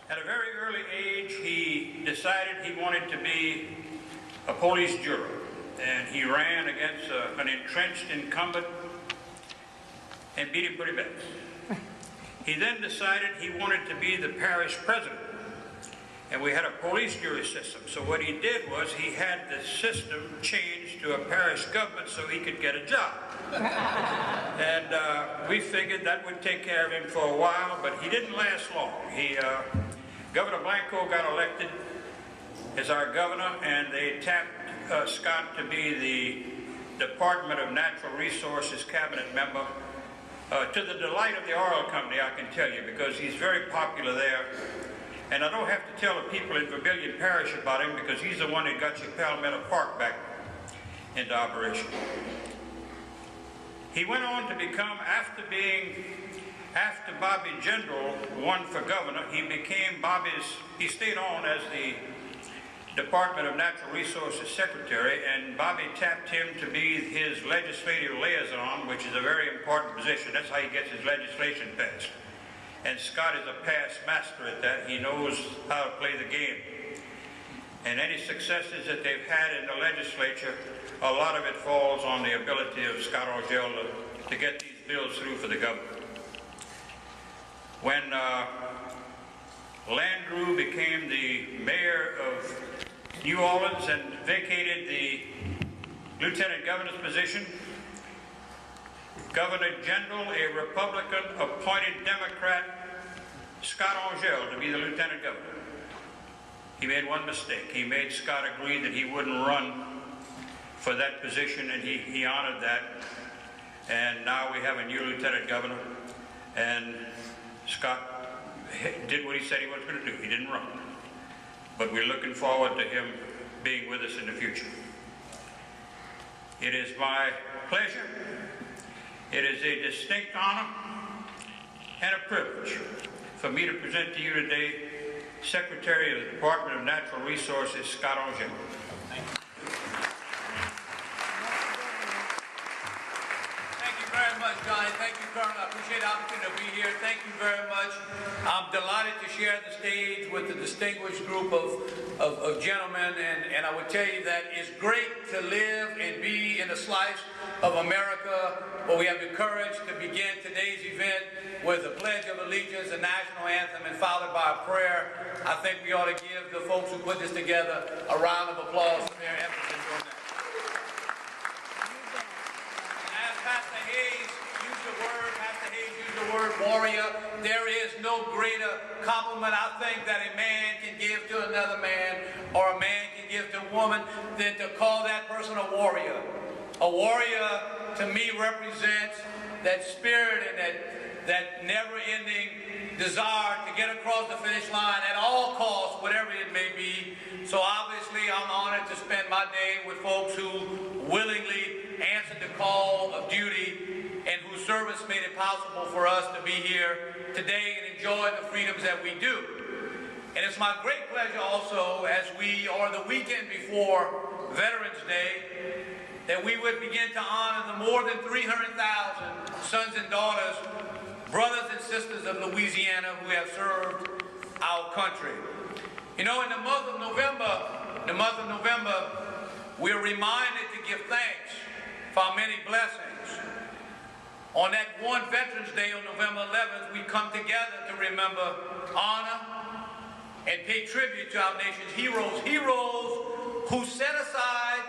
At a very early age, he decided he wanted to be a police juror, and he ran against an entrenched incumbent and beat him pretty bad. He then decided he wanted to be the parish president, and we had a police jury system. So what he did was he had the system changed to a parish government so he could get a job. And we figured that would take care of him for a while, but he didn't last long. Governor Blanco got elected as our governor, and they tapped Scott to be the Department of Natural Resources cabinet member, to the delight of the oil company, I can tell you, because he's very popular there. And I don't have to tell the people in Vermilion Parish about him, because he's the one that got your Palmetto Park back into operation. He went on to become, after Bobby Jindal won for governor, he stayed on as the Department of Natural Resources Secretary, and Bobby tapped him to be his legislative liaison, which is a very important position. That's how he gets his legislation passed. And Scott is a past master at that. He knows how to play the game. And any successes that they've had in the legislature, a lot of it falls on the ability of Scott Angelle to get these bills through for the government. When Landrieu became the mayor of New Orleans and vacated the lieutenant governor's position, Governor Jindal, a Republican, appointed Democrat Scott Angelle to be the lieutenant governor. He made one mistake. He made Scott agree that he wouldn't run for that position, and he honored that. And now we have a new lieutenant governor, and Scott did what he said he was going to do. He didn't run. But we're looking forward to him being with us in the future. It is my pleasure, it is a distinct honor and a privilege for me to present to you today Secretary of the Department of Natural Resources, Scott Angelle. Johnny, thank you, Colonel. I appreciate the opportunity to be here. Thank you very much. I'm delighted to share the stage with the distinguished group of gentlemen, and I would tell you that it's great to live and be in a slice of America where we have the courage to begin today's event with the Pledge of Allegiance, the national anthem, and followed by a prayer. I think we ought to give the folks who put this together a round of applause for their efforts in doing that. Pastor Hayes used the word warrior. There is no greater compliment, I think, that a man can give to another man, or a man can give to a woman, than to call that person a warrior. A warrior, to me, represents that spirit and that never-ending desire to get across the finish line at all costs, whatever it may be. So obviously, I'm honored to spend my day with folks who willingly answered the call of duty and whose service made it possible for us to be here today and enjoy the freedoms that we do. And it's my great pleasure also, as we are the weekend before Veterans Day, that we would begin to honor the more than 300,000 sons and daughters, brothers and sisters of Louisiana who have served our country. You know, in the month of November, we're reminded to give thanks for our many blessings. On that one Veterans Day on November 11th, we come together to remember, honor, and pay tribute to our nation's heroes. Heroes who set aside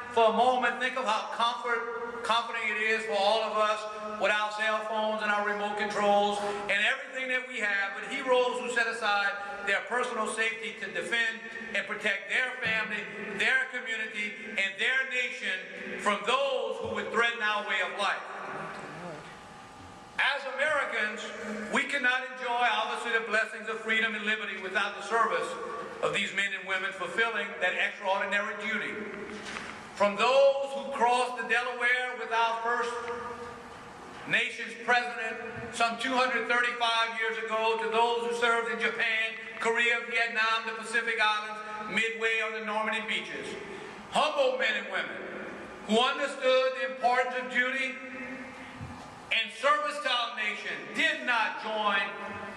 for a moment, think of how comforting it is for all of us with our cell phones and our remote controls and everything that we have, but heroes who set aside their personal safety to defend and protect their family, their community, and their nation from those who would threaten our way of life. As Americans, we cannot enjoy, obviously, the blessings of freedom and liberty without the service of these men and women fulfilling that extraordinary duty. From those who crossed the Delaware with our first nation's president some 235 years ago, to those who served in Japan, Korea, Vietnam, the Pacific Islands, Midway, or the Normandy beaches. Humble men and women who understood the importance of duty and service to our nation, did not join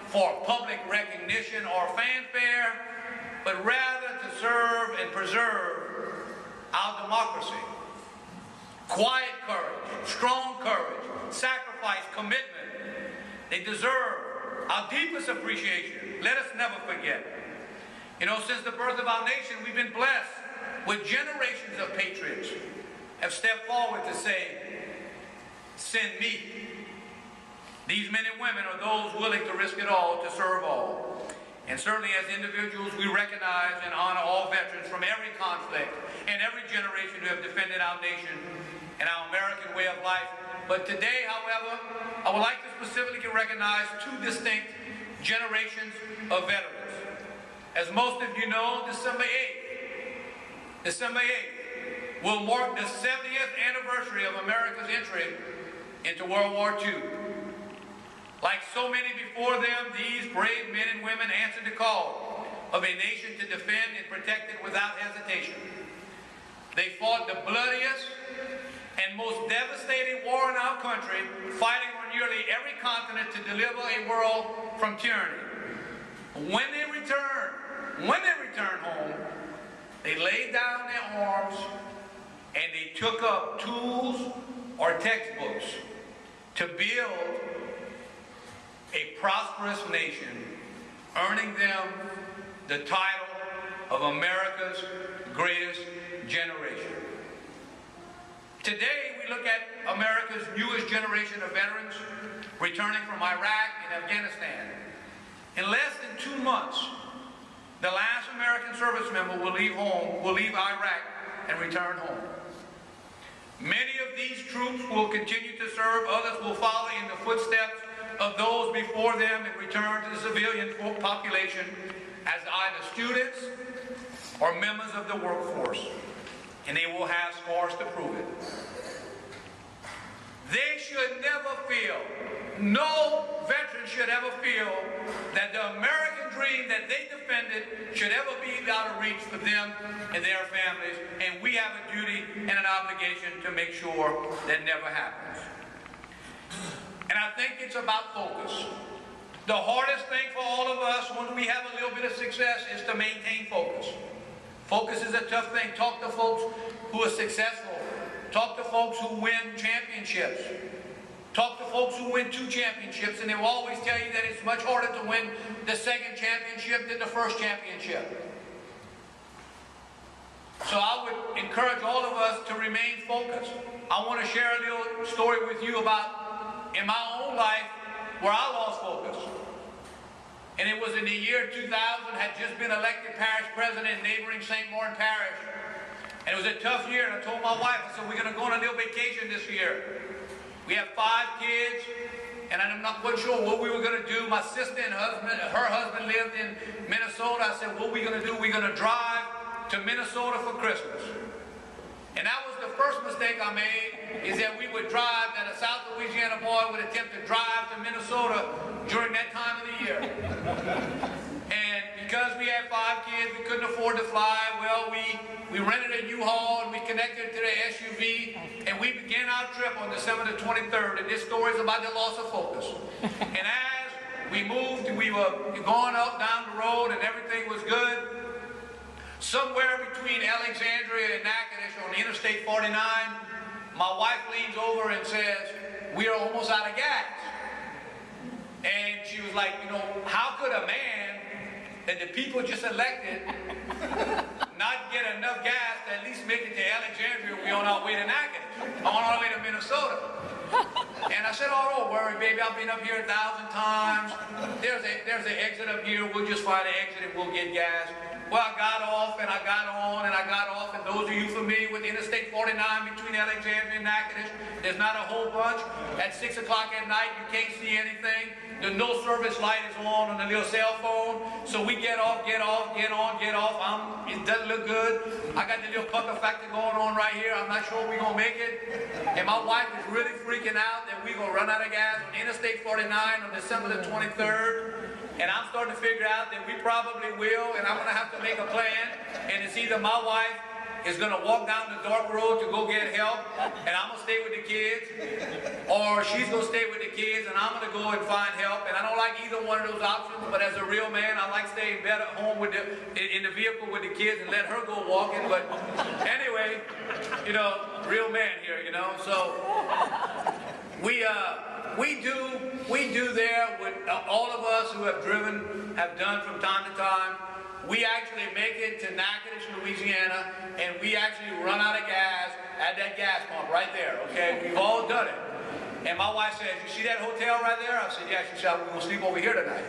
for public recognition or fanfare, but rather to serve and preserve our democracy. Quiet courage, strong courage, sacrifice, commitment. They deserve our deepest appreciation. Let us never forget. You know, since the birth of our nation, we've been blessed with generations of patriots have stepped forward to say, send me. These men and women are those willing to risk it all to serve all. And certainly as individuals, we recognize and honor all veterans from every conflict and every generation who have defended our nation and our American way of life. But today, however, I would like to specifically recognize two distinct generations of veterans. As most of you know, December 8th will mark the 70th anniversary of America's entry into World War II. Like so many before them, these brave men and women answered the call of a nation to defend and protect it without hesitation. They fought the bloodiest and most devastating war in our country, fighting on nearly every continent to deliver a world from tyranny. When they returned home, they laid down their arms and they took up tools or textbooks to build a prosperous nation, earning them the title of America's greatest generation. Today, we look at America's newest generation of veterans returning from Iraq and Afghanistan. In less than 2 months, the last American service member will leave Iraq and return home. Many of these troops will continue to serve, others will follow in the footsteps of those before them and return to the civilian population as either students or members of the workforce, and they will have scars to prove it. They should never feel, no veteran should ever feel that the American dream that they defended should ever be out of reach for them and their families, and we have a duty and an obligation to make sure that never happens. And I think it's about focus. The hardest thing for all of us when we have a little bit of success is to maintain focus. Focus is a tough thing. Talk to folks who are successful. Talk to folks who win championships. Talk to folks who win 2 championships, and they will always tell you that it's much harder to win the second championship than the first championship. So I would encourage all of us to remain focused. I want to share a little story with you about in my own life where I lost focus. And it was in the year 2000, had just been elected parish president in neighboring St. Martin Parish. And it was a tough year, and I told my wife, I said, we're going to go on a little vacation this year. We have 5 kids, and I'm not quite sure what we were going to do. My sister and her husband lived in Minnesota. I said, what are we going to do? We're going to drive to Minnesota for Christmas. And that was the first mistake I made, is that we would drive, that a South Louisiana boy would attempt to drive to Minnesota during that time of the year. And because we had 5 kids, we couldn't afford to fly. Well, we rented a U-Haul and we connected to the SUV, and we began our trip on December the 23rd. And this story is about the loss of focus. And as we moved, we were going up down the road and everything was good. Somewhere between Alexandria and Natchitoches on Interstate 49, my wife leans over and says, we are almost out of gas. And she was like, you know, how could a man that the people just elected not get enough gas to at least make it to Alexandria? We're on our way to Natchitoches, on our way to Minnesota. And I said, oh, don't worry, baby, I've been up here 1,000 times. There's an exit up here. We'll just find an exit and we'll get gas. Well, I got off and I got on and I got off, and those of you familiar with Interstate 49 between Alexandria and Natchitoches, there's not a whole bunch. At 6 o'clock at night, you can't see anything. The no service light is on the little cell phone. So we get off, get on, get off. It doesn't look good. I got the little pucker factor going on right here. I'm not sure we're going to make it. And my wife is really freaking out that we're going to run out of gas on Interstate 49 on December the 23rd. And I'm starting to figure out that we probably will, and I'm going to have to make a plan. And it's either my wife is going to walk down the dark road to go get help, and I'm going to stay with the kids, or she's going to stay with the kids, and I'm going to go and find help. And I don't like either one of those options, but as a real man, I like staying better home with in the vehicle with the kids and let her go walking. But anyway, you know, real man here, you know. So we do there with all of us who have done from time to time. We actually make it to Natchitoches, Louisiana, and we actually run out of gas at that gas pump right there, okay? We've all done it. And my wife says, "You see that hotel right there?" I said, "Yeah." She said, "We're going to sleep over here tonight."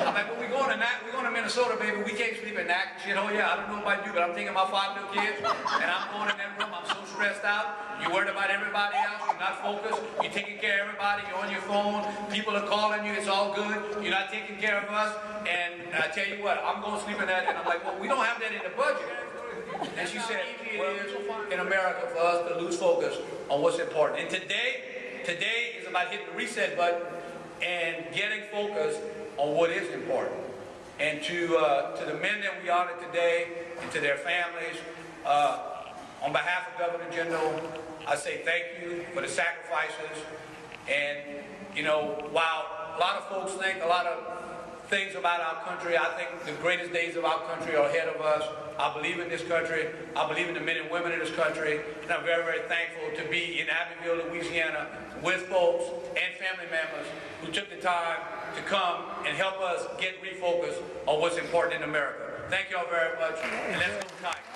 I'm like, "Well, we're going to Minnesota, baby. We can't sleep in Natchitoches." She said, "Oh, yeah, I don't know about you, but I'm taking my 5 little kids, and I'm going in that room. I'm so stressed out. You're worried about everybody else. You're not focused. You're taking care of everybody. You're on your phone. People are calling you. It's all good. You're not taking care of us. And I tell you what, I'm going to sleep in that." And I'm like, "Well, we don't have that in the budget." And she said, "Easy it is in America for us to lose focus on what's important." And today is about hitting the reset button and getting focused on what is important. And to the men that we honor today and to their families, on behalf of Governor Jindal, I say thank you for the sacrifices. And, you know, while a lot of folks think a lot of things about our country, I think the greatest days of our country are ahead of us. I believe in this country. I believe in the men and women in this country. And I'm very, very thankful to be in Abbeville, Louisiana, with folks and family members who took the time to come and help us get refocused on what's important in America. Thank you all very much, and let's go tonight.